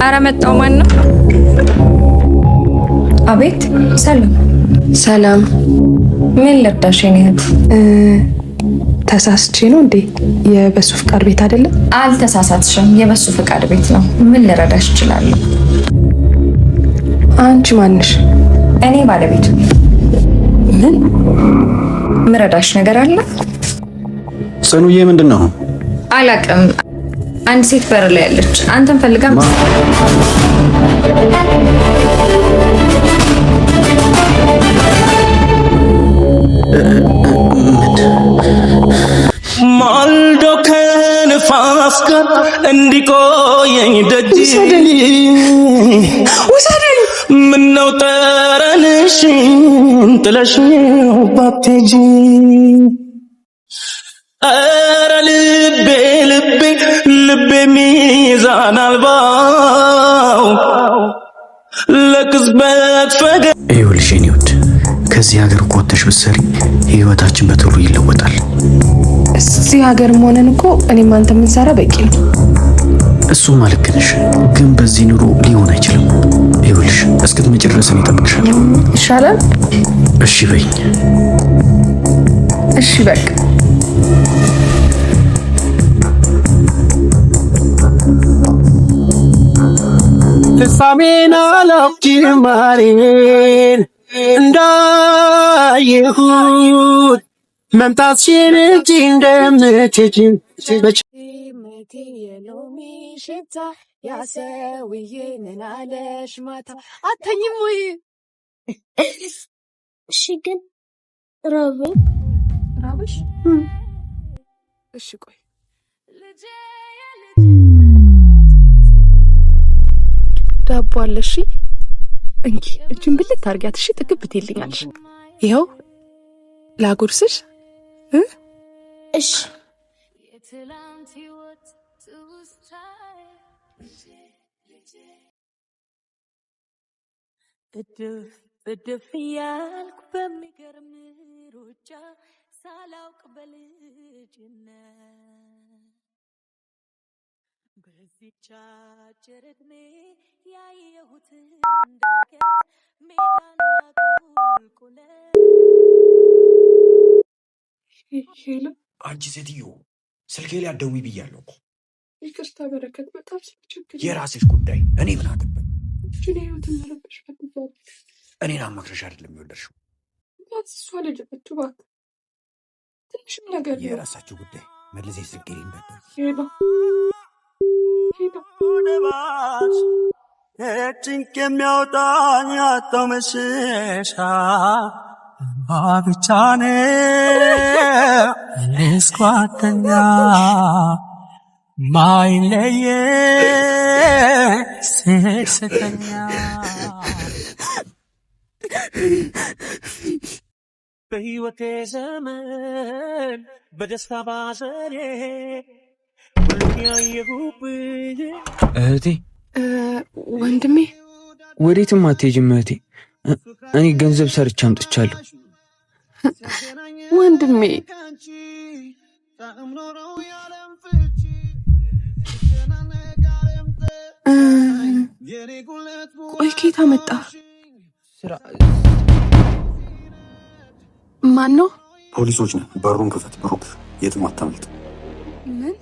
አረ መጣው ማን ነው? አቤት። ሰላም ሰላም። ምን ልርዳሽ? እህት ተሳስቼ ነው እንዴ? የበሱ ፍቃድ ቤት አይደለም? አልተሳሳትሽም፣ የበሱ ፍቃድ ቤት ነው። ምን ልረዳሽ እችላለሁ? አንቺ ማንሽ? እኔ ባለቤቱ። ምን ምረዳሽ ነገር አለ? ጽኑዬ ምንድን ነው? አላቅም። አንድ ሴት በር ላይ ያለች አንተን ፈልጋ ማልዶ ከንፋስ ጋር እንዲቆየኝ ደጅ ውሰደኝ። ምነው ጠረንሽን ጥለሽው ባትሄጂ። ኧረ ልቤ ሚዛን አልባው ለቅጽበት ፈገ ይኸውልሽ የኔ ውድ ከዚህ ሀገር እኮ ወጥተሽ ብትሰሪ ህይወታችን በቶሎ ይለወጣል። እዚህ ሀገርም ሆነን እኮ እኔም አንተ የምንሰራ በቂ ነው። እሱማ ልክ ነሽ፣ ግን በዚህ ኑሮ ሊሆን አይችልም። ይኸውልሽ እስክትመጪ ድረስ እኔ እጠብቅሻለሁ። ይሻላል? እሺ በይኝ። እሺ በቃ ፍጻሜን አላውቅም ማሬን እንዳየሁት መምጣትሽን እንጂ እንደምትሄጂ የሎሚ ሽታ ያሰውዬ ምን አለሽ ማታ አተኝም ወይ? እሺ ግን ራበኝ። ራበሽ? እሺ ቆይ ዳቦ አለ። እሺ እንኪ እቺን ብልት ታርጊያት። እሺ ጥግብ ትይልኛለሽ። ይኸው ላጉርስሽ። እሺ እድፍ ያልኩ በሚገርም ሩጫ ሳላውቅ በልጅነት በዚህች አጭር ዕድሜ ያየሁትን ዳገት ሜዳና ቁልቁለት። አንቺ ሴትዮ ስልኬ ላይ አትደውይ ብያለሁ እኮ። ይቅርታ በረከት፣ በጣም ችግር የራስሽ ጉዳይ። እኔ ምን አገባኝ? እኔን አማክረሽ አይደለም የወለድሽው። እሷ ልጅ እባክህ ትንሽም ነገር የራሳችሁ ጉዳይ። መልሴ ስልኬ ላይ እንዳትደውይ። ጭንቅ የሚያወጣኝ አጣው መሸሻ ብቻ ነው እስኳተኛ ማይለየ ስስተኛ በሕይወቴ ዘመን በደስታ ባዘኔ ሁሉን ያየሁብህ እህቴ። ወንድሜ ወዴትም አትሄጂም እህቴ። እኔ ገንዘብ ሰርቼ አምጥቻለሁ። ወንድሜ ቆይ ኬት አመጣ? ማን ነው? ፖሊሶች ነን። በሩን ክፈት ብሩክ፣ የትም አታመልጥ። ምን